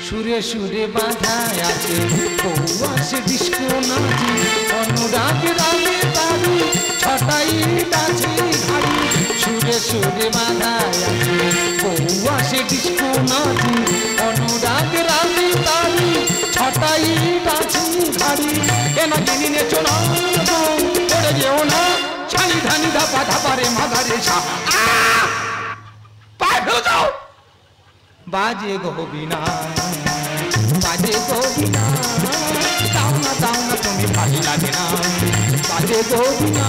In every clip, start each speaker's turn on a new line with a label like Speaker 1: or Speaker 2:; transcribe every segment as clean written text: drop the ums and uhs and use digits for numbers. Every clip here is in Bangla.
Speaker 1: সুরে সুরে বাঁধা আছে বউ আসে ডিস্কো নাচি অনুরাগ রাগে তারি ছটাই ডাছি ঘাড়ি সুরে সুরে বাঁধা আছে বউ আসে ডিস্কো নাচি অনুরাগ রাগে তারি ছটাই ডাছি ঘাড়ি কেন কিনি নে চোনা পড়ে যেও না ছানি ধানি ধাপা ধাপারে মাদারে সা পায়ে ফেলে যাও বাজে গোবিনা বাজে গোবিনা দাও না তুমি ভালো লাগে না বাজে গোবিনা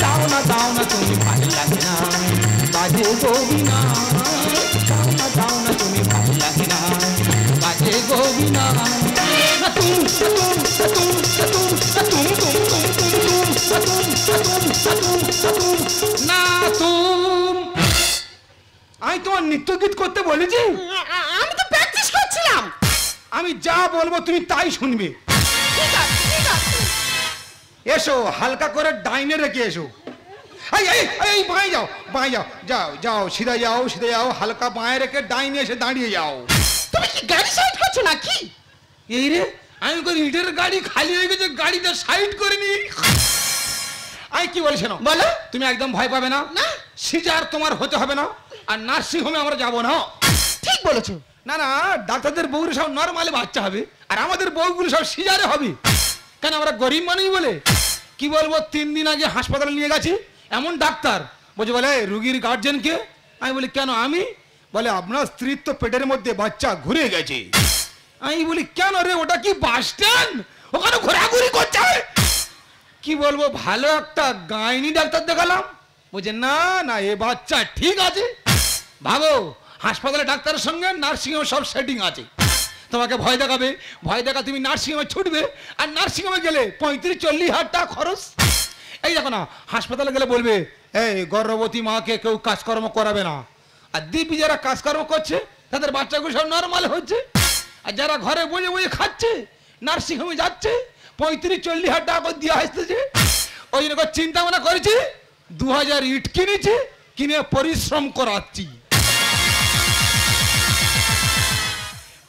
Speaker 1: দাও না তুমি ভালো লাগে না বাজে গোবিনা দাও না তুমি ভালো লাগে না বাজে গোবিনা না তুম আমি তোমার নৃত্য গীত করতে বলেছি
Speaker 2: আমি তো প্র্যাকটিস করছিলাম
Speaker 1: আমি যা বলবো তুমি তাই শুনবে
Speaker 2: ঠিক আছে ঠিক আছে
Speaker 1: এসো হালকা করে ডাইনে রেখে এসো এই এই এই বাঁয়ে যাও যাও যাও সিধা যাও হালকা বাঁয়ে রেখে ডাইনে এসে দাঁড়িয়ে যাও
Speaker 2: তুমি কি গাড়ি সাইড করছো নাকি
Speaker 1: এই রে আমি কই ইটের গাড়ি খালি হয়ে গেছে গাড়িটা সাইড করিনি আই কি বলছ না
Speaker 2: বলো
Speaker 1: তুমি একদম ভয় পাবে না
Speaker 2: না
Speaker 1: সিজার তোমার হতে হবে না আর নার্সিং হোমে আমরা যাব না
Speaker 2: ঠিক বলেছো
Speaker 1: না না ডাক্তারদের বউগুলো সব নরমালি বাচ্চা হবে আর আমাদের বউগুলো সব সিজারে হবে কেন আমরা গরিব মানুষ বলে কি বলবো 3 দিন আগে হাসপাতালে নিয়ে গেছি এমন ডাক্তার বলছে বলে রোগীর গার্জেনকে আমি বলি কেন আমি বলে আপনার স্ত্রীর তো পেটের মধ্যে বাচ্চা ঘুরে গেছে আমি বলি কেন রে ওটা কি বাস স্ট্যান্ড ওখানে ঘোরাঘুরি করছে কি বলবো ভালো একটা গাইনি ডাক্তার দেখালাম বলছে না না এ বাচ্চা ঠিক আছে ভাবো হাসপাতালে ডাক্তারের সঙ্গে নার্সিং হোমে সব সেটিং আছে তোমাকে ভয় দেখাবে ভয় দেখা তুমি নার্সিং হোমে ছুটবে আর নার্সিং হোমে গেলে 35-40 হাজার টাকা খরচ এই দেখো না হাসপাতালে গেলে বলবে এই গর্ভবতী মাকে কেউ কাজকর্ম করাবে না আর দিব্যি যারা কাজকর্ম করছে তাদের বাচ্চাগুলো সব নর্মাল হচ্ছে আর যারা ঘরে বসে বসে খাচ্ছে নার্সিং হোমে যাচ্ছে 35-40 হাজার টাকা করে দেওয়া আসতেছে ওই জন্য চিন্তা ভাবনা করেছি 2000 ইট কিনেছি কিনে পরিশ্রম করাচ্ছি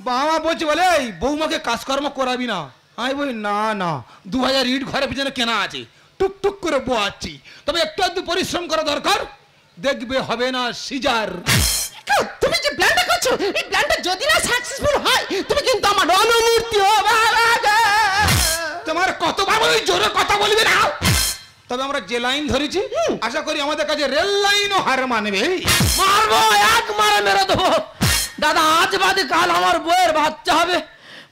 Speaker 1: বাবা বলছে বলে এই বৌমাকে কাজকর্ম করাবি না আমি বলি না না 2000 ইট ঘরের পিছনে কেনা আছে টুকটুক করে বোয়াচ্ছি তবে একটু পরিশ্রম করা দরকার দেখবে হবে না সিজার
Speaker 2: তুমি যে প্ল্যানটা করছো এই প্ল্যানটা যদি না সাকসেসফুল হয় তুমি কিন্তু আমার অনুমূর্তি হবে
Speaker 1: তোমার কতবার ওই জোরে কথা বলবে না তবে আমরা যে লাইন ধরেছি আশা করি আমাদের কাছে রেল লাইনও হার মানবে
Speaker 3: মারবো এক মারে মেরে দেবো দাদা আজ বাদে কাল আমার বউয়ের বাচ্চা হবে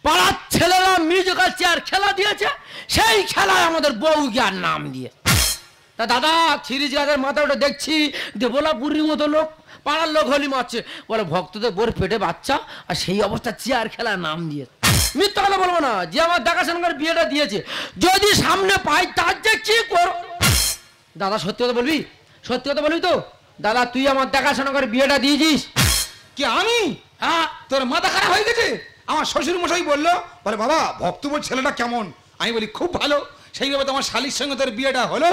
Speaker 3: পাড়ার ছেলেরা মিউজিক্যাল চেয়ার খেলা দিয়েছে সেই খেলায় আমাদের বউ গিয়ার নাম দিয়ে তা দাদা ছিরিজ গাছের মাথা ওটা দেখছি দেবলাপুরীর মতো লোক পাড়ার লোক হলি মারছে বলে ভক্তদের বোর পেটে বাচ্চা আর সেই অবস্থা চেয়ার খেলার নাম দিয়ে মিথ্যা কথা বলবো না যে আমার দেখাশোনা করে বিয়েটা দিয়েছে যদি সামনে পাই তার যে কি করো দাদা সত্যি কথা বলবি তো দাদা তুই আমার দেখাশোনা করে বিয়েটা দিয়েছিস
Speaker 1: কি আমি হ্যাঁ তোর মাথা খারাপ হয়ে গেছে আমার শ্বশুর মশাই বললো বলে বাবা ভক্তপুর ছেলেটা কেমন আমি বলি খুব ভালো সেইভাবে তোমার শালির সঙ্গে তোর বিয়েটা হলো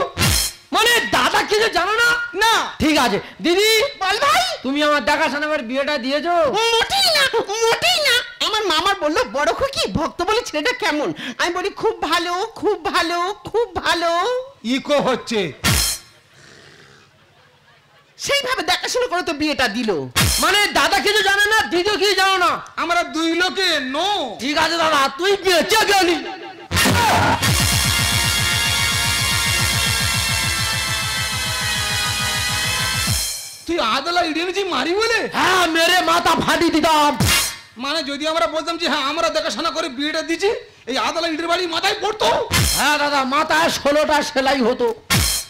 Speaker 3: মানে দাদা কিছু জানো না
Speaker 1: না
Speaker 3: ঠিক আছে দিদি
Speaker 2: বল ভাই
Speaker 3: তুমি আমার দেখাশোনা করে বিয়েটা দিয়েছো
Speaker 2: মোটেই না আমার মামার বললো বড় খুকি ভক্ত বলে ছেলেটা কেমন আমি বলি খুব ভালো খুব ভালো খুব ভালো
Speaker 1: ইকো হচ্ছে
Speaker 2: সেইভাবে দেখাশোনা করে তো বিয়েটা দিল
Speaker 3: মানে দাদা কিছু জানে না দিদি কি জানো না
Speaker 1: আমরা দুই লোকে নো
Speaker 3: ঠিক আছে দাদা তুই বেঁচে গেলি
Speaker 1: তুই আদালা ইডিয়েছি মারি বলে
Speaker 3: হ্যাঁ মেরে মাথা ফাটি দিতাম
Speaker 1: মানে যদি আমরা বলতাম যে হ্যাঁ আমরা দেখাশোনা করে বিয়েটা দিচ্ছি এই আদালা ইটের বাড়ি মাথায় পড়তো
Speaker 3: হ্যাঁ দাদা মাথায় 16টা সেলাই হতো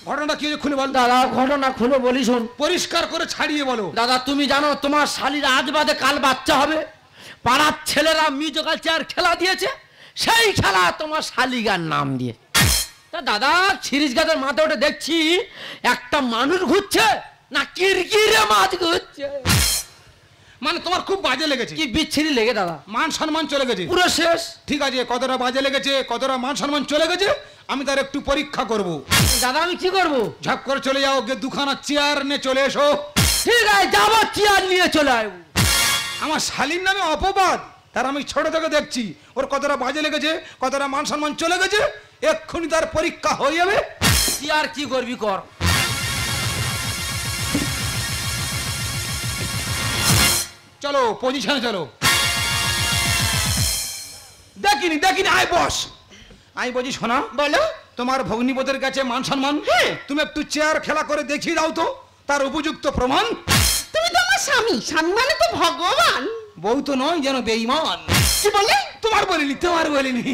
Speaker 1: ঘটনাটা কি খুলে বল
Speaker 3: দাদা ঘটনা খুলে বলি শোন
Speaker 1: পরিষ্কার করে ছাড়িয়ে বলো
Speaker 3: দাদা তুমি জানো তোমার শালির আজ বাদে কাল বাচ্চা হবে পাড়ার ছেলেরা মিউজিক্যাল চেয়ার খেলা দিয়েছে সেই খেলা তোমার শালিগার নাম দিয়ে তা দাদা ছিরিজ গাছের মাথা ওটা দেখছি একটা মানুষ ঘুরছে না কিরকিরে মাছ ঘুরছে
Speaker 1: মানে তোমার খুব বাজে লেগেছে
Speaker 3: কি বিচ্ছিরি লেগে দাদা
Speaker 1: মান সম্মান চলে গেছে
Speaker 3: পুরো শেষ
Speaker 1: ঠিক আছে কতটা বাজে লেগেছে কতটা মান সম্মান চলে গেছে আমি তার একটু পরীক্ষা করব
Speaker 3: দাদা আমি কি করবো
Speaker 1: ঝাপ করে চলে যাও গে দুখানা চেয়ার নিয়ে চলে এসো
Speaker 3: ঠিক আছে যাবো চেয়ার নিয়ে চলে আসবো
Speaker 1: আমার শালীর নামে অপবাদ তার আমি ছোট থেকে দেখছি ওর কতটা বাজে লেগেছে, কতটা মান সম্মান চলে গেছে। এক্ষুনি তার পরীক্ষা হয়ে যাবে।
Speaker 3: তুই আর কি করবি কর।
Speaker 1: চলো পজিশনে চলো। দেখিনি দেখিনি, আয় বস। আমি বলছি শোনা,
Speaker 2: বলো।
Speaker 1: তোমার ভগ্নিপতির কাছে মান সম্মান, তুমি একটু চেয়ার খেলা করে দেখিয়ে দাও তো তার উপযুক্ত প্রমাণ।
Speaker 2: তুমি তো আমার স্বামী, স্বামী মানে তো ভগবান।
Speaker 1: বউ তো নয় যেন বেঈমান।
Speaker 2: কি বললে?
Speaker 1: তোমার বলিনি।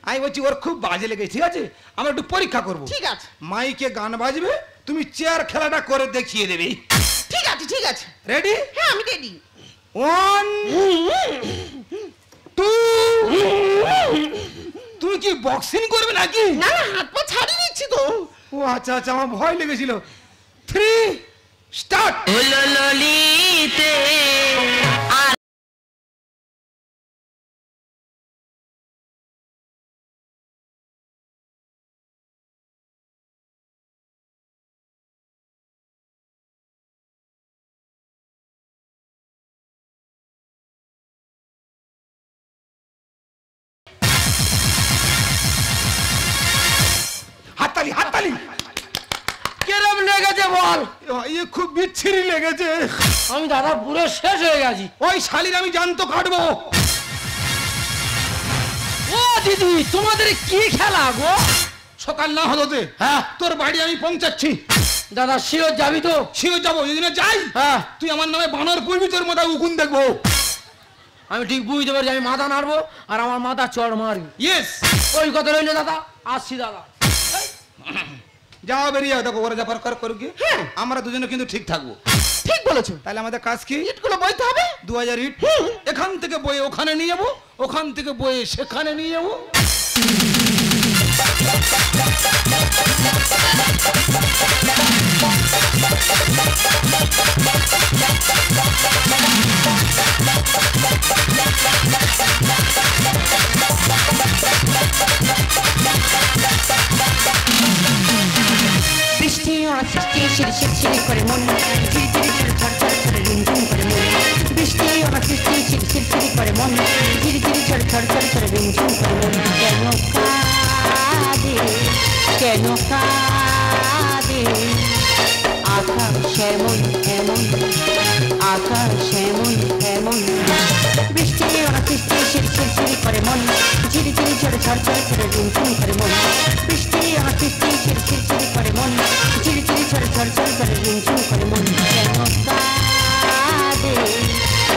Speaker 1: আমি বলছি ওর খুব বাজে লেগেছে, ঠিক আছে, আমরা একটু পরীক্ষা করবো।
Speaker 2: ঠিক আছে।
Speaker 1: মাইকে গান বাজবে, তুমি চেয়ার খেলাটা করে দেখিয়ে দেবে।
Speaker 2: ঠিক আছে ঠিক আছে।
Speaker 1: রেডি?
Speaker 2: হ্যাঁ আমি রেডি।
Speaker 1: 1 2। তুমি কি বক্সিং করবে নাকি?
Speaker 2: না না, হাত পা ছাড়িয়ে নিচ্ছি তো।
Speaker 1: ও আচ্ছা আচ্ছা, আমার ভয় লেগেছিল। 3 স্টার্ট।
Speaker 3: ললিতে
Speaker 1: হাততালি।
Speaker 3: কেরম লেগেছে বল?
Speaker 1: এ খুব বিচ্ছিরি লেগেছে।
Speaker 3: আমি দাদা পুরো শেষ হয়ে গেছি।
Speaker 1: ওই শালির আমি জানতো কাটবো।
Speaker 3: ও দিদি, তোমাদের কি খেলা গো?
Speaker 1: সকাল না হলোতে
Speaker 3: হ্যাঁ
Speaker 1: তোর বাড়ি আমি পৌঁছাচ্ছি।
Speaker 3: দাদা শিওর যাবি তো?
Speaker 1: শিও যাবো, যদি না যাই
Speaker 3: হ্যাঁ
Speaker 1: তুই আমার নামে বানর পুরবি, তোর মাথা উকুন দেখবো।
Speaker 3: আমি ঠিক বুঝতে পারছি, আমি মাথা নাড়বো আর আমার মাথা চড় মারবি।
Speaker 1: ইয়েস।
Speaker 3: ওই কথা রইলো দাদা, আসছি দাদা।
Speaker 1: যাও বেরিয়ে দেখো ওরা যা পার করুক, আমরা দুজনে কিন্তু ঠিক থাকবো।
Speaker 2: ঠিক বলেছো।
Speaker 1: তাহলে আমাদের কাজ কি?
Speaker 2: ইটগুলো বইতে হবে।
Speaker 1: 2000 ইট এখান থেকে বয়ে ওখানে নিয়ে যাবো, ওখান থেকে বয়ে সেখানে নিয়ে যাবো।
Speaker 4: বৃষ্টি ওরা সৃষ্টি শিরশির করে মন ঝিরঝির ঝরঝর করে রিমঝিম করে মন বৃষ্টি ওরা সৃষ্টি শিরশির করে মন ঝিরঝির ঝরঝর করে রিমঝিম করে মন কেন কাঁদে আকাশ এমন বৃষ্টি ওরা সৃষ্টি শিরশির করে মন ঝিরঝির ঝরঝর করে রিমঝিম করে মন বৃষ্টি ওরা সৃষ্টি শিরশির করে মন ঝিরঝির ঝরঝর করে রিমঝিম করে মন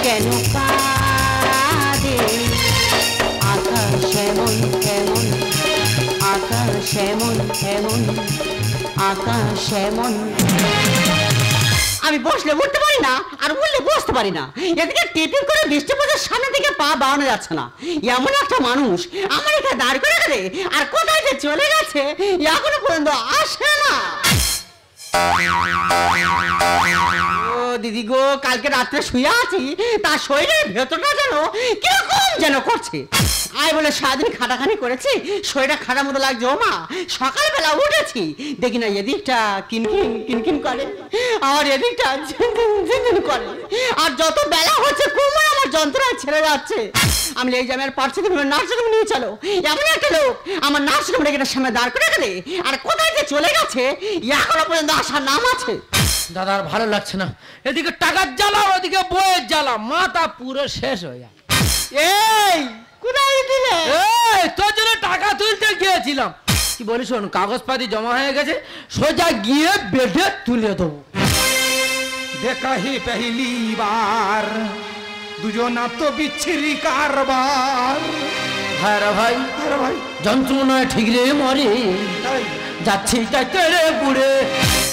Speaker 4: কেন কাঁদে আকাশ এমন। আমি বসলে উঠতে পারি না, আর উঠলে বসতে পারি না। এদিকে টিপি করে বৃষ্টি পড়ে সামনে থেকে পা বাড়ানো যাচ্ছে না। এমন একটা মানুষ আমার এখানে দাঁড় করে গেলে আর কোথায় যে চলে গেছে এখনো পর্যন্ত আসে না। ও দিদি গো, কালকে রাত্রে শুয়ে আছি, তার শরীরের ভেতরটা কিরকম যেন করছে। আয় বলে সারাদিন খাটাখানি করেছি, শরীরটা খাটার মতো লাগছে। ও মা, সকালবেলা উঠেছি দেখি না এদিকটা কিনকিন কিনকিন করে আর এদিকটা ঝিনঝিন করে, আর যত বেলা হচ্ছে কোমর আমার যন্ত্রণায় ছেড়ে যাচ্ছে। আমি এই যে আমি আর পারছি না, নার্সিংহোমে নিয়ে চলো। এমন একটা লোক আমার নার্সিংহোমে রেখে সামনে দাঁড় করে গেলে আর কোথায় যে চলে গেছে এখনো পর্যন্ত আসার নাম আছে।
Speaker 3: দাদা আর ভালো লাগছে না, এদিকে টাকার জ্বালা ওদিকে বইয়ের জ্বালা, মাথা পুরো শেষ হয়ে যায়।
Speaker 2: এই কোথায় দিলে?
Speaker 3: এই তোর জন্য টাকা তুলতে গিয়েছিলাম, কি বলি শোন, কাগজপাতি জমা হয়ে গেছে, সোজা গিয়ে বেডে তুলে দেবো।
Speaker 1: দেখা হি পহলি বার দুজনা তো বিচ্ছিরি কারবার।
Speaker 3: হ্যাঁ রে ভাই,
Speaker 1: আরে ভাই
Speaker 3: যন্ত্রণায় ঠিক রে মরে
Speaker 1: তাই
Speaker 3: যাচ্ছি তাই তেরে বুড়ে।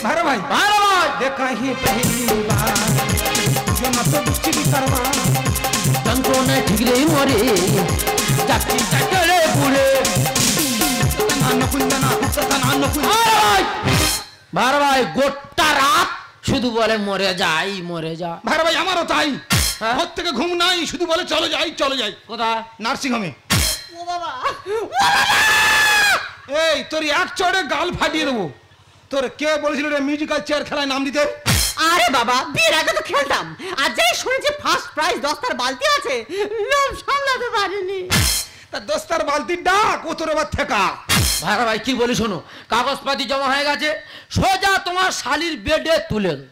Speaker 1: আরে ভাই
Speaker 3: আরে ভাই,
Speaker 1: দেখা হি পহলি বার দুজনা তো বিচ্ছিরি কারবার।
Speaker 3: যন্ত্রণায় ঠিক রে মরে যাচ্ছি তাই তেরে বুড়ে। ভাই ভাই গোটা রাত শুধু বলে মরে যাই মরে যা।
Speaker 1: ভাই আমারও তাই,
Speaker 3: হ্যাঁ?
Speaker 1: ঘর থেকে ঘুম নাই, শুধু বলে চলো যাই চলো যাই।
Speaker 3: কোথায়?
Speaker 1: নার্সিং হোমে।
Speaker 2: ও বাবা,
Speaker 1: এই তোর এক চড়ে গাল ফাটিয়ে দেবো। তোর কে বলেছিল রে মিউজিক্যাল চেয়ার খেলায় নাম দিতে?
Speaker 2: আরে বাবা, বিয়ের আগে তো খেলতাম, আর যাই শুনেছি
Speaker 4: ফার্স্ট প্রাইজ দস্তার বালতি আছে, লোভ সামলাতে পারিনি।
Speaker 1: তা দোস্তার বালতির ডাক ও তোর এবার থেকা।
Speaker 3: ভাড়া ভাই কি বলি শোনো, কাগজপাতি জমা হয়ে গেছে, সোজা তোমার শালির বেডে তুলে দাও।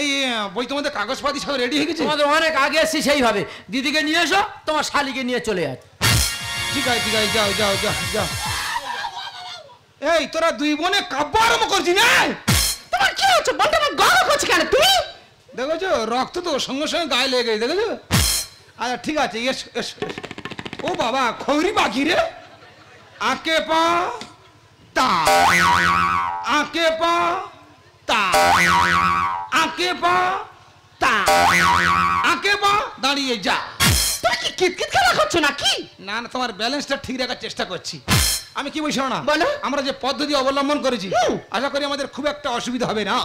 Speaker 1: এই বই তোমাদের কাগজপাতি সব রেডি হয়ে গেছে?
Speaker 3: তোমাদের অনেক আগে এসছি সেইভাবে, দিদিকে নিয়ে এসো, তোমার শালিকে নিয়ে চলে যাচ্ছে।
Speaker 1: ঠিক আছে ঠিক আছে, যাও যাও যাও যাও। এই তোরা দুই বোনে কাব্য আরম্ভ করছি না?
Speaker 2: তোমার কি হচ্ছে বলতে, আমার গর্ব করছে কেন তুমি?
Speaker 1: দেখেছো রক্ত তো সঙ্গে সঙ্গে গায়ে লেগে গেছে, দেখেছো? আচ্ছা ঠিক আছে, এসো এসো এসো। ও বাবা খৌরি বাকি রে। আকে পা তা, আকে পা তা, আকে পা তা, আকে পা দাঁড়িয়ে যা।
Speaker 2: তুমি কি কিতকিত খেলা করছো নাকি?
Speaker 1: না না, তোমার ব্যালেন্সটা ঠিক রাখার চেষ্টা করছি। আমি কি বলছি না,
Speaker 2: বলো।
Speaker 1: আমরা যে পদ্ধতি অবলম্বন করেছি আশা করি আমাদের খুব একটা অসুবিধা হবে না।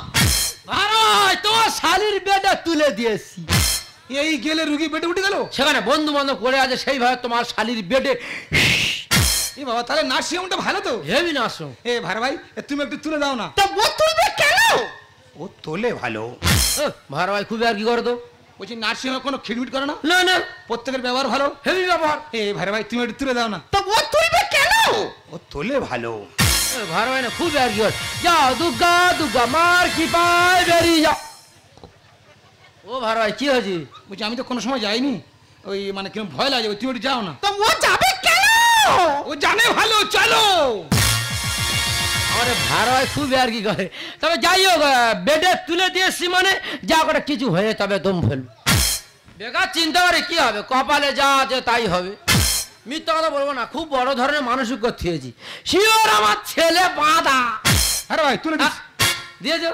Speaker 3: ভাই তোমার শালির বেডে তুলে দিয়েছি।
Speaker 1: এই গেলে রুগী পেটে উঠে গেল।
Speaker 3: সেখানে বন্ধু বান্ধব করে আছে, সেইভাবে তোমার শালির বেডে।
Speaker 1: এ বাবা তাহলে নার্সিংহোমটা ভালো তো?
Speaker 3: হেবি না আসো।
Speaker 1: এ ভাই ভাই তুমি একটু তুলে দাও না।
Speaker 2: তা ও তুলবে কেন?
Speaker 1: ও তোলে ভালো।
Speaker 3: ভাড়া ভাই খুবই আর কি করে তো।
Speaker 1: বলছি নার্সিংহোমে কোনো খিটমিট করে না?
Speaker 3: না না,
Speaker 1: প্রত্যেকের ব্যবহার ভালো,
Speaker 3: হেভি ব্যবহার।
Speaker 1: এ ভাই ভাই তুমি একটু তুলে দাও না।
Speaker 2: তা ও তুলবে কেন?
Speaker 1: ও তোলে ভালো।
Speaker 3: ভাড়া ভাই না খুবই আর কি করে। যাও দুর্গা দুর্গা মার কি পায় বেরিয়ে যাও। ও ভাড়া ভাই কি হয়েছে?
Speaker 1: বলছি আমি তো কোনো সময় যাইনি, ওই মানে কিরকম ভয় লাগে, তুমি একটু যাও না।
Speaker 2: তা ও যাবে কেন?
Speaker 1: ও জানে ভালো, চলো।
Speaker 3: আমাদের ভাড়া ভাই খুবই আর কি করে। তবে যাই হোক, বেডে তুলে দিয়েছি মানে যা করে কিছু হয়ে তবে দম ফেলবে। বেকার চিন্তা করে কি হবে, কপালে যা আছে তাই হবে। মিথ্যা কথা বলবো না, খুব বড় ধরনের মানসিক থিয়েছি। শিওর আমার ছেলে বাঁধা।
Speaker 1: আরে ভাই তুলে দিস।
Speaker 3: দিয়েছো?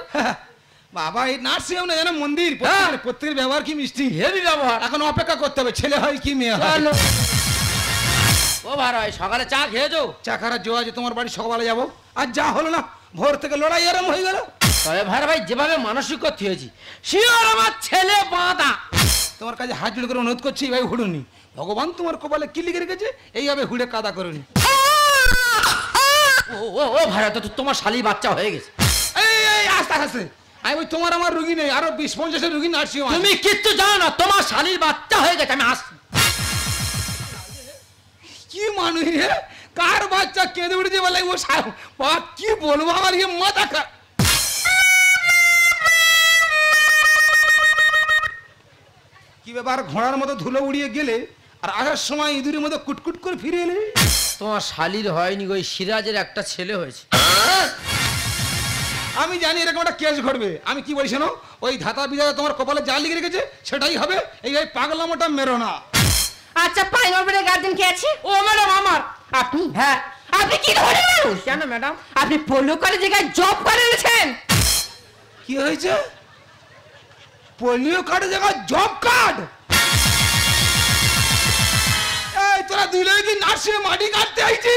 Speaker 1: বাবা এই নার্সিংহোম না যেন মন্দির, প্রত্যেকের ব্যবহার কি মিষ্টি।
Speaker 3: হেভি ব্যবহার।
Speaker 1: এখন অপেক্ষা করতে হবে ছেলে হয় কি মেয়ে হয়।
Speaker 3: চলো। ও ভাড়া ভাই সকালে চা খেয়েছো?
Speaker 1: চা খারাপ জো আছে তোমার বাড়ি, সকালে যাবো। আর যা হলো না, ভোর থেকে লড়াই আরম্ভ হয়ে গেল।
Speaker 3: তবে ভাড়া ভাই যেভাবে মানসিক থিয়েছি, শিওর আমার ছেলে বাঁধা।
Speaker 1: তোমার কাছে হাত জোড় করে অনুরোধ করছি, এইভাবে হুড়ুনি। ভগবান তোমার কপালে কি লিখে রেখেছে এইভাবে হুড়ে কাদা করুনি।
Speaker 3: ও ও ও ভাড়া তো তোমার শালি বাচ্চা হয়ে গেছে।
Speaker 1: এই আস্তে আস্তে, আমি ওই তোমার আমার রুগী নেই, আরো 20-50 রুগী নার্সিংহোম।
Speaker 3: তুমি কিচ্ছু জানো না, তোমার শালির বাচ্চা হয়ে গেছে। আমি আসছি।
Speaker 1: কি মানুষ রে, কার বাচ্চা কেঁদে উঠেছে বলে ও বাবা কি বলবো, আমার ইয়ে মাথা খা। কি ব্যাপার, ঘোড়ার মতো ধুলো উড়িয়ে গেলে আর আসার সময় ইঁদুরের মতো কুটকুট করে ফিরে এলে?
Speaker 3: তোমার শালির হয়নি, ওই সিরাজের একটা ছেলে হয়েছে।
Speaker 1: আমি জানি এরকম একটা কেস ঘটবে। আমি কি বলছি না, ওই ধাতা বিধাতা তোমার কপালে যা লিখে রেখেছে সেটাই হবে। এই পাগলামোটা মেরো না।
Speaker 2: আচ্ছা প্রাইমারি বোর্ডের গার্জেন কে আছে?
Speaker 3: ও ম্যাডাম আমার।
Speaker 2: আপনি? হ্যাঁ। আপনি কি ধরনের মানুষ?
Speaker 3: কেন ম্যাডাম?
Speaker 2: আপনি পোলো কলেজে গিয়ে জব করে এনেছেন।
Speaker 1: কি হয়েছে? পোলিও কার্ডের জায়গায় জব কার্ড? এই তোরা দুই লোক কি নার্সিংহোমে মাটি কাটতে আইছি?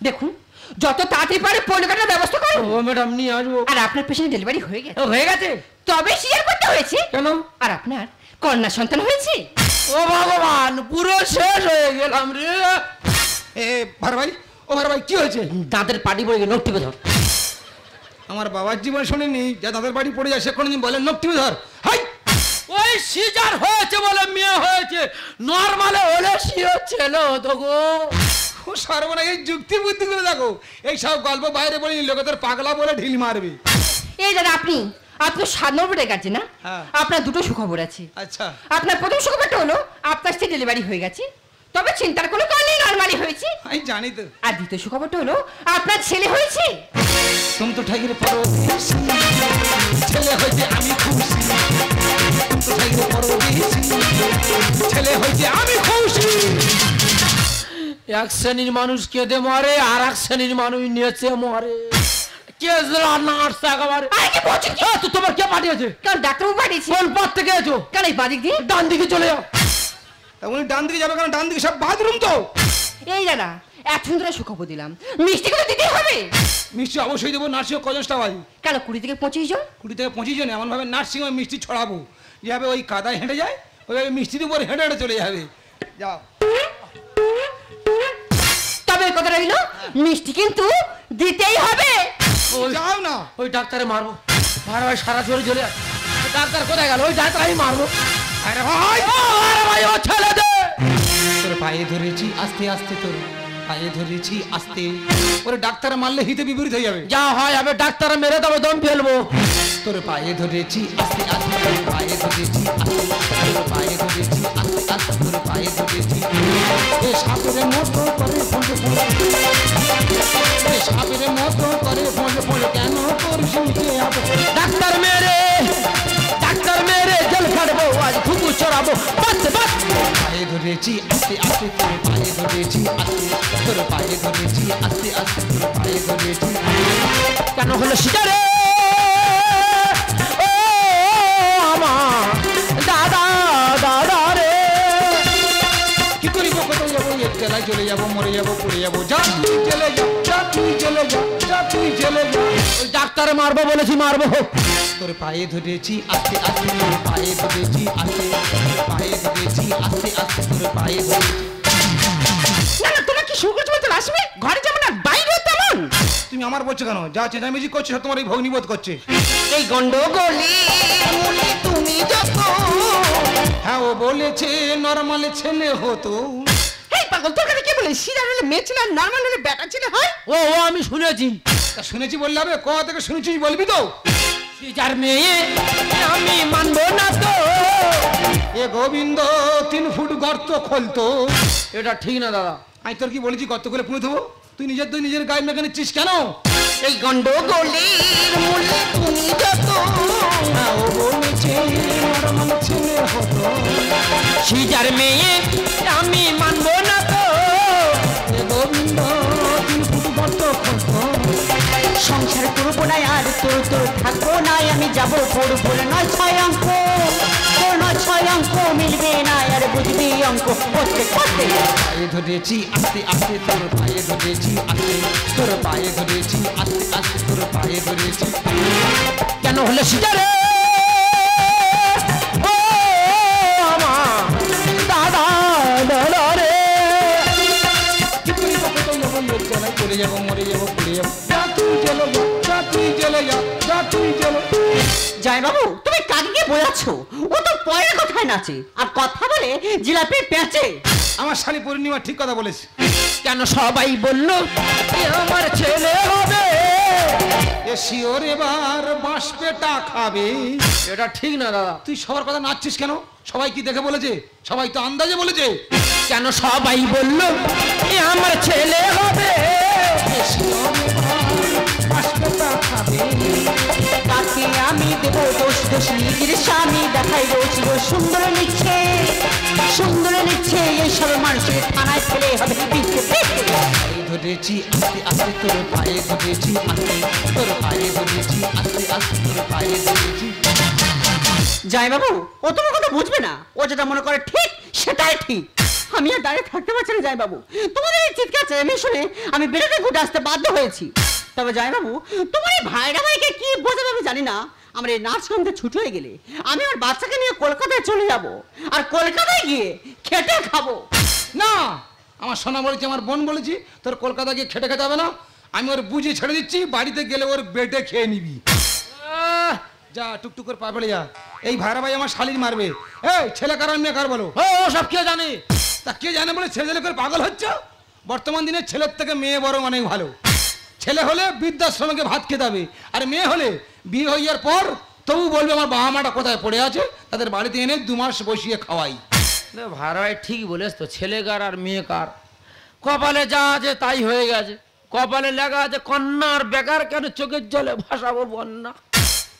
Speaker 2: দেখুন যত তাড়াতাড়ি পারে পোলো কার্ডের ব্যবস্থা করুন।
Speaker 3: ও ম্যাডাম নিয়ে আসবো।
Speaker 2: আর আপনার পেশেন্ট ডেলিভারি হয়ে গেছে।
Speaker 3: ও হয়ে গেছে?
Speaker 2: তবে সিজার করতে হয়েছে।
Speaker 3: কেন?
Speaker 2: আর আপনার কন্যা সন্তান হয়েছে।
Speaker 3: ও ভগবান, পুরো শেষ হয়ে গেলাম রে।
Speaker 1: এ ভার ভাই, ও ভার ভাই কি হয়েছে?
Speaker 3: দাঁতের পাটি পড়ে গেল, টিপে ধর।
Speaker 1: আমার বাবার জীবনে শুনিনি যা দাদার বাড়ি পড়ে যায় সে কোনোদিন বলেন নখ টিপে ধর। হাই
Speaker 3: ওই সিজার হয়েছে বলে মেয়ে হয়েছে, নরমালে হলে সিও ছিল তো গো।
Speaker 1: ও সর্বনা, এই যুক্তি বুদ্ধিগুলো দেখো। এই সব গল্প বাইরে বলে লোকেদের পাগলা বলে ঢিল মারবে।
Speaker 2: এই দাদা আপনি 7 নম্বরে গেছে না?
Speaker 1: হ্যাঁ।
Speaker 2: আপনার দুটো সুখবর আছে।
Speaker 1: আচ্ছা
Speaker 2: আপনার প্রথম সুখবরটা হলো আপনার স্ত্রী ডেলিভারি হয়ে গেছে, তবে চিন্তার কোনো কারণ নেই, নরমালি হয়েছে।
Speaker 1: আমি জানি তো।
Speaker 2: আর দ্বিতীয় সুখবরটা হলো আপনার ছেলে হয়েছে।
Speaker 1: তুমি তো ঠাকিরে পরো ছেলে হয়েছে আমি খুশি। তুমি তো ঠাকিরে পরো ছেলে হয়েছে আমি খুশি।
Speaker 3: এক শ্রেণীর মানুষ কেঁদে মরে, আর এক শ্রেণীর মানুষ নেচে মরে। নার্স একেবারে।
Speaker 2: আরে কি বলছেন কি?
Speaker 3: তো তোমার কে পাঠিয়েছে?
Speaker 2: কারণ ডাক্তারবাবু পাঠিয়েছে।
Speaker 3: কোন পথ থেকে এসো?
Speaker 2: কারণ এই বাদিক দিয়ে।
Speaker 3: ডান দিকে চলে যাও।
Speaker 1: তা উনি ডান দিকে যাবে, কারণ ডান দিকে সব বাথরুম তো।
Speaker 2: এই দাদা এত সুন্দর সুখবর দিলাম, মিষ্টিগুলো দিতেই হবে।
Speaker 1: মিষ্টি অবশ্যই দেবো। নার্সিংহোম কজন স্টাফ আছে?
Speaker 2: কেন 20 থেকে 25 জন?
Speaker 1: 20 থেকে 25 জন। এমনভাবে নার্সিংহোমে মিষ্টি ছড়াবো যেভাবে ওই কাদায় হেঁটে যায় ওইভাবে মিষ্টির উপর হেঁটে হেঁটে চলে যাবে। যাও।
Speaker 2: তবে এই কথা রইল, মিষ্টি কিন্তু দিতেই হবে।
Speaker 3: ওই
Speaker 1: যাও না।
Speaker 3: ওই ডাক্তারে মারবো। ভাড়া ভাই সারা চলে চলে আসে। ডাক্তার কোথায় গেল? ওই ডাক্তার আমি মারবো।
Speaker 1: আরে ভাই
Speaker 3: ও আরে ভাই, ও ছেলে দে।
Speaker 1: তোর পায়ে ধরেছি আস্তে আস্তে, তোর পায়ে ধরেছি আস্তে। ওরে ডাক্তার মারলে হিতে বিপরীত হয়ে যাবে।
Speaker 3: যা হয় আমি ডাক্তার মেরে তবে দম ফেলবো।
Speaker 1: তোর পায়ে ধরেছি আস্তে আস্তে, তোর পায়ে ধরেছি আস্তে, তোর পায়ে ধরেছি আস্তে আস্তে, তোর পায়ে ধরেছি। এ সাপের মতো করে ফোঁড়ে ফোঁড়ে, এ সাপের মতো করে ফোঁড়ে ফোঁড়ে কেন করছিস নিচে আবো?
Speaker 3: ডাক্তার মেরে জেল কাটবো, আজ খুকু চড়াবো। বাস বাস।
Speaker 1: পায়ে ধরেছি আস্তে আস্তে, তোর পায়ে ধরেছি আস্তে, তোর পায়ে ধরেছি আস্তে আস্তে, তোর পায়ে ধরেছি।
Speaker 3: কেন হলো সেটা রে? ও আমার দাদা দাদা রে।
Speaker 1: কি করিব, কোথায় যাবো? এর জেলায় চলে যাবো, মরে যাবো, পড়ে যাবো। যা তুই জেলে যা, যা তুই জেলে যা, যা তুই জেলে যা।
Speaker 3: ওই ডাক্তারে মারবো বলেছি, মারবো।
Speaker 1: তোর পায়ে ধরেছি আস্তে আস্তে, তোর পায়ে ধরেছি আস্তে, তোর পায়ে ধরেছি আস্তে আস্তে, তোর পায়ে ধরেছি।
Speaker 2: না না, তোমরা কি শুরু করছো বলতে আসবে? ঘরে যেমন আর বাইরে তেমন।
Speaker 1: তুমি আমার বলছো কেন? যা চেঁচামেচি করছে সব তোমার এই ভগ্নিবোধ করছে।
Speaker 2: এই গন্ডগোলে মনে তুমি যত।
Speaker 1: হ্যাঁ, ও বলেছে নরমাল ছেলে হতো।
Speaker 2: এই পাগল, তোর কাছে কে বলে সিজার হলে মেয়ে ছেলে আর নর্মাল হলে বেটা ছেলে হয়?
Speaker 3: ও আমি শুনেছি।
Speaker 1: তা শুনেছি বললে হবে? কোথা থেকে শুনেছিস বলবি তো?
Speaker 3: যার মেয়ে আমি মানবো না তো।
Speaker 1: এ গোবিন্দ 3 ফুট গর্ত খোলতো।
Speaker 3: এটা ঠিক না দাদা।
Speaker 1: আমি তোর কি বলেছি গর্ত করে পুঁতে দেবো? তুই নিজের গায়ে মেখে নিচ্ছিস কেন?
Speaker 2: এই গন্ডগোলে মনে তুমি যত।
Speaker 1: হ্যাঁ, ও বলেছে নরমাল ছেলে হতো।
Speaker 3: যার মেয়ে আমি মানবো না তো।
Speaker 1: এ গোবিন্দ 3 ফুট গর্ত খোলতো।
Speaker 4: সংসার করবো না আর তোর তোর থাকবো না, আমি যাবো পড়বো না 6 অঙ্ক, তোর না 6 অঙ্ক মিলবে না আর বুঝবি অঙ্ক করতে করতে।
Speaker 1: পায়ে ধরেছি আস্তে আস্তে, তোর পায়ে ধরেছি আস্তে, তোর পায়ে ধরেছি আস্তে আস্তে, তোর পায়ে ধরেছি।
Speaker 3: কেন হলো সেটা রে? ও আমার দাদা দাদা রে।
Speaker 1: কি করিব, কোথায় যাবো? এর জেলায় চলে যাবো, মরে যাবো, পড়ে যাবো। যা তুই জেলে যা, যা তুই জেলে যা, যা তুই জেলে।
Speaker 4: জয় বাবু, তুমি কাকে বোঝাচ্ছ? ও তো পরের কথায় নাচে আর কথা বলে জিলাপি পেঁচে।
Speaker 1: আমার শালি পূর্ণিমা ঠিক কথা বলেছে।
Speaker 3: কেন সবাই বললো এ আমার ছেলে হবে?
Speaker 1: এ শিওর এবার বাঁশ পেটা খাবে।
Speaker 3: এটা ঠিক না দাদা।
Speaker 1: তুই সবার কথা নাচছিস কেন? সবাই কি দেখে বলেছে? সবাই তো আন্দাজে বলেছে।
Speaker 3: কেন সবাই বললো এ আমার ছেলে হবে?
Speaker 1: এ শিওর এবার বাঁশ পেটা খাবে।
Speaker 4: কাকে আমি দেব দোষ, দোষ নিজের স্বামী দেখাই রোজ রোজ। সুন্দর নিচ্ছে এইসব মানুষের থানায় ফেলে হবে পিঠে পিঠে।
Speaker 1: পায়ে ধরেছি আস্তে আস্তে, তোর পায়ে ধরেছি আস্তে, তোর পায়ে ধরেছি আস্তে আস্তে, তোর পায়ে ধরেছি।
Speaker 4: জয় বাবু, ও তোমার কথা বুঝবে না। ও যেটা মনে করে ঠিক সেটাই ঠিক। আমি আর দাঁড়িয়ে থাকতে পারছি না জয় বাবু। তোমাদের এই চিৎকার চেঁচামেচি শুনে আমি বেরোতে ঘুরে আসতে বাধ্য হয়েছি। তবে জয় বাবু, তোমার এই ভাইরা ভাইকে কি বোঝাবে আমি জানি না। আমার এই নাচ কামতে ছুটি হয়ে গেলে আমি আমার বাচ্চাকে নিয়ে কলকাতায় চলে যাব, আর কলকাতায় গিয়ে খেটে খাবো।
Speaker 1: না, আমার সোনা বলেছি, আমার বোন বলেছি, তোর কলকাতা গিয়ে খেটে খেতে হবে না। আমি ওর বুঝিয়ে ছেড়ে দিচ্ছি, বাড়িতে গেলে ওর বেটে খেয়ে নিবি। যা টুকটুক করে পা ফেলে যা। এই ভাইরা ভাই আমার শালির মারবে। এই ছেলে কার মেয়ে কার বলো?
Speaker 3: ও সব কে জানে?
Speaker 1: তা কে জানে বলে ছেলে ছেলে করে পাগল হচ্ছে? বর্তমান দিনে ছেলের থেকে মেয়ে বরং অনেক ভালো। ছেলে হলে বৃদ্ধাশ্রমকে ভাত খেতে হবে, আর মেয়ে হলে বিয়ে হয়ে যাওয়ার পর তবু বলবে আমার বাবা মাটা কোথায় পড়ে আছে, তাদের বাড়িতে এনে 2 মাস বসিয়ে খাওয়াই।
Speaker 3: ভাই ঠিক বলেছ তো, ছেলে কার আর মেয়ে কার। কপালে যা আছে তাই হয়ে গেছে। কপালে লেখা আছে কন্যার বেকার, কেন চোখের জলে ভাসাবো বন্যা।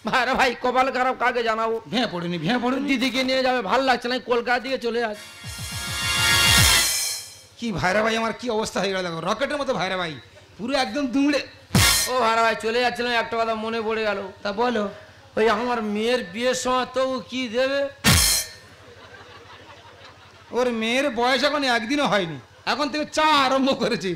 Speaker 3: ভাইরা ভাই কপাল খারাপ কাকে জানাবো?
Speaker 1: ভেঙে পড়েনি, ভেঙে পড়েনি।
Speaker 3: দিদিকে নিয়ে যাবে, ভাল লাগছে না, কলকাতা দিকে চলে আসে।
Speaker 1: কি ভাইরা ভাই আমার কি অবস্থা হয়ে গেল, দেখো রকেটের মতো ভাইরা ভাই, পুরো একদম দুমড়ে।
Speaker 3: ও ভাইরা ভাই চলে যাচ্ছিলাম, একটা কথা মনে পড়ে গেল।
Speaker 1: তা বলো।
Speaker 3: ওই আমার মেয়ের বিয়ের সময় তবু কি দেবে?
Speaker 1: ওর মেয়ের বয়স এখন একদিনও হয়নি, এখন থেকে চা আরম্ভ করেছি।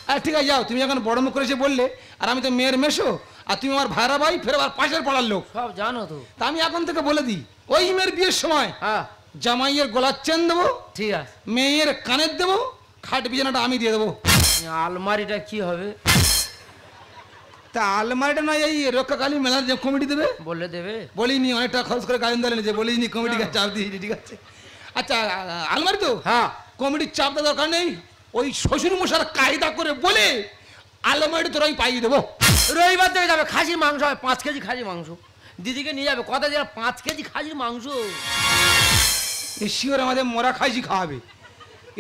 Speaker 1: আর ঠিক আছে যাও, তুমি এখন বড় মুখ করেছে বললে, আর আমি তো মেয়ের মেশো, আর তুমি আমার ভাইরা ভাই, ফের আবার পাশের পাড়ার লোক,
Speaker 3: সব জানো তো।
Speaker 1: তা আমি এখন থেকে বলে দিই, ওই মেয়ের বিয়ের সময়
Speaker 3: হ্যাঁ
Speaker 1: জামাইয়ের গলার চেন দেবো,
Speaker 3: ঠিক আছে।
Speaker 1: মেয়ের কানের দেবো, খাট বিছানাটা আমি দিয়ে দেবো।
Speaker 3: আলমারিটা কি হবে?
Speaker 1: তা আলমারিটা নয় এই রক্ষাকালী মেলার যে কমিটি দেবে
Speaker 3: বললে দেবে?
Speaker 1: বলিনি, অনেক টাকা খরচ করে গায়ন দলে নিয়েছে, বলিনি কমিটিকে চাপ দিয়েছি, ঠিক আছে। আচ্ছা আলমারি তো
Speaker 3: হ্যাঁ,
Speaker 1: কমিটির চাপ দেওয়ার দরকার নেই, ওই শ্বশুর মশার কায়দা করে বলে আলমারি তোর আমি পাইয়ে দেবো।
Speaker 3: রবিবার থেকে যাবে, খাসির মাংস হবে, 5 কেজি খাসির মাংস দিদিকে নিয়ে যাবে, কথা যে 5 কেজি খাসির মাংস।
Speaker 1: শিওর আমাদের মরা খাসি খাওয়াবে,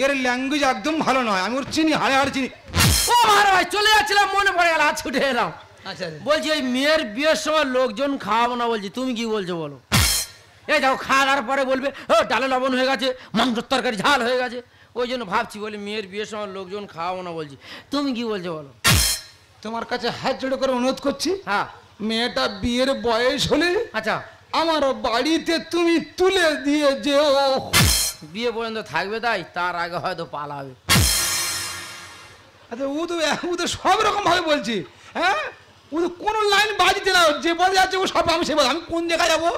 Speaker 1: এর ল্যাঙ্গুয়েজ একদম ভালো নয়, আমি ওর চিনি, হাড়ে হাড়ে চিনি।
Speaker 3: ও মার ভাই, চলে যাচ্ছিলাম, মনে পড়ে গেল, আজ ছুটে এলাম।
Speaker 1: আচ্ছা
Speaker 3: বলছি ওই মেয়ের বিয়ের সময় লোকজন খাওয়াবো না বলছি, তুমি কি বলছো বলো? এই দেখো খাওয়ার পরে বলবে ও ডালে লবণ হয়ে গেছে, মাংসের তরকারি ঝাল হয়ে গেছে, ওই জন্য ভাবছি বলি মেয়ের বিয়ের সময় লোকজন খাওয়াবো না বলছি, তুমি কি বলছো বলো?
Speaker 1: তোমার কাছে হাত জোড়ো করে অনুরোধ করছি,
Speaker 3: হ্যাঁ
Speaker 1: মেয়েটা বিয়ের বয়স হলে
Speaker 3: আচ্ছা,
Speaker 1: আমার বাড়িতে তুমি তুলে দিয়ে যেও।
Speaker 3: বিয়ে পর্যন্ত থাকবে তাই, তার আগে হয়তো পালাবে।
Speaker 1: আচ্ছা ও তো সব রকম ভাবে বলছি, হ্যাঁ ও তো কোনো লাইন বাজিতে না, যে বলে যাচ্ছে ও সব আমি সে বল, আমি কোন জায়গায় যাবো,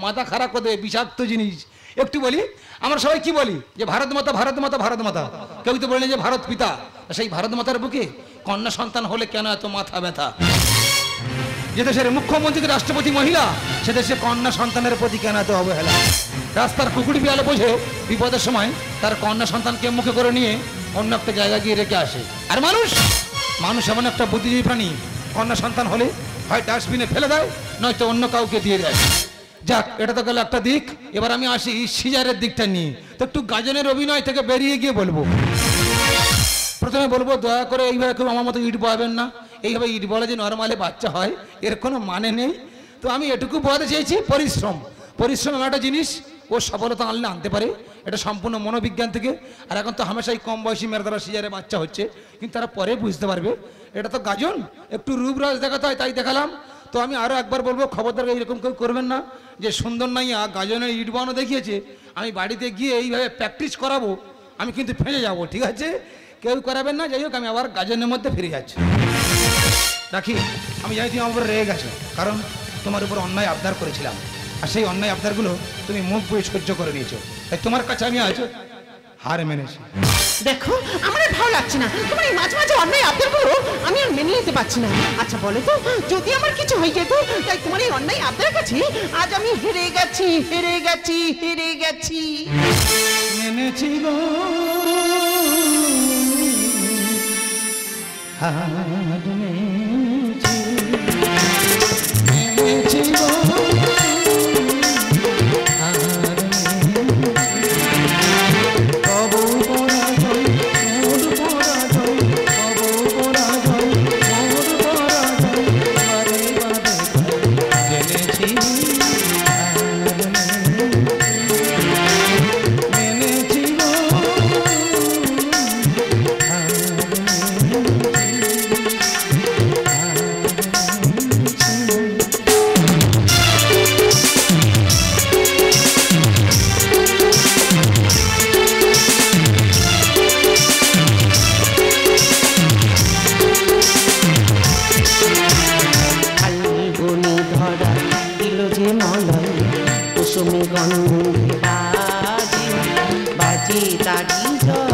Speaker 1: মাথা খারাপ করে দেবে, বিষাক্ত জিনিস। একটু বলি, আমরা সবাই কি বলি যে ভারত মাতা ভারত মাতা ভারত মাতা, কেউ তো বলে যে ভারত পিতা, সেই ভারত মাতার বুকে কন্যা সন্তান হলে কেন এত মাথা ব্যথা? যে দেশের মুখ্যমন্ত্রী রাষ্ট্রপতি মহিলা, সে দেশে কন্যা সন্তানের প্রতি কেন এত অবহেলা? রাস্তার কুকুর বিড়ালে বোঝে বিপদের সময় তার কন্যা সন্তানকে মুখে করে নিয়ে অন্য একটা জায়গায় গিয়ে রেখে আসে। আর মানুষ এমন একটা বুদ্ধিজীবী প্রাণী, কন্যা সন্তান হলে হয় ডাস্টবিনে ফেলে দেয়, নয়তো অন্য কাউকে দিয়ে দেয়। যাক, এটা তো গেল একটা দিক, এবার আমি আসি সিজারের দিকটা নিয়ে। তো একটু গাজনের অভিনয় থেকে বেরিয়ে গিয়ে বলবো, প্রথমে বলবো দয়া করে এইভাবে কেউ আমার মতো ইট বয়াবেন না, এইভাবে ইট বলে যে নর্মালি বাচ্চা হয় এর কোনো মানে নেই। তো আমি এটুকু বোঝাতে চেয়েছি, পরিশ্রম এমন একটা জিনিস, ও সফলতা আনলে আনতে পারে, এটা সম্পূর্ণ মনোবিজ্ঞান থেকে। আর এখন তো হামেশাই কম বয়সী মেয়েরা তারা সিজারে বাচ্চা হচ্ছে, কিন্তু তারা পরে বুঝতে পারবে এটা তো গাজন, একটু রূপরাজ দেখাতে হয় তাই দেখালাম। তো আমি আরও একবার বলবো, খবরদার এরকম কেউ করবেন না যে সুন্দর নাইয়া গাজনের ইট বানানো দেখিয়েছে, আমি বাড়িতে গিয়ে এইভাবে প্র্যাকটিস করাবো, আমি কিন্তু ফেঁসে যাবো, ঠিক আছে? কেউ করাবেন না। যাই হোক, আমি আবার গাজনের মধ্যে ফিরে যাচ্ছি। রাখি, আমি জানি তুমি আমার উপর রেগে গেছো, কারণ তোমার উপর অন্যায় আবদার করেছিলাম, আর সেই অন্যায় আবদারগুলো তুমি মুখ বুঝে সহ্য করে নিয়েছো, তাই তোমার কাছে আমি আজ হার মেনেছি।
Speaker 2: দেখো আমার আর ভালো লাগছে না, তোমার এই মাঝে মাঝে অন্যায় আবদারগুলো আমি আর মেনে নিতে পারছি না। আচ্ছা বলো তো, যদি আমার কিছু হয়ে যেত, তাই তোমার এই অন্যায় আবদার কাছে আজ আমি হেরে গেছি, হেরে গেছি, হেরে গেছি।
Speaker 1: মেনেছি গো হার মেনেছি, মেনেছি গো হার মেনেছি, তবু পরাজয় মোর পরাজয়, তবু পরাজয় মোর পরাজয়, বারে বারে জেনেছি হার মেনেছি গো হার
Speaker 2: ফাল্গুনি ধরা দিল যে মলয়, কুসুমে গন্ধে বাজে বাজে তারি জয়।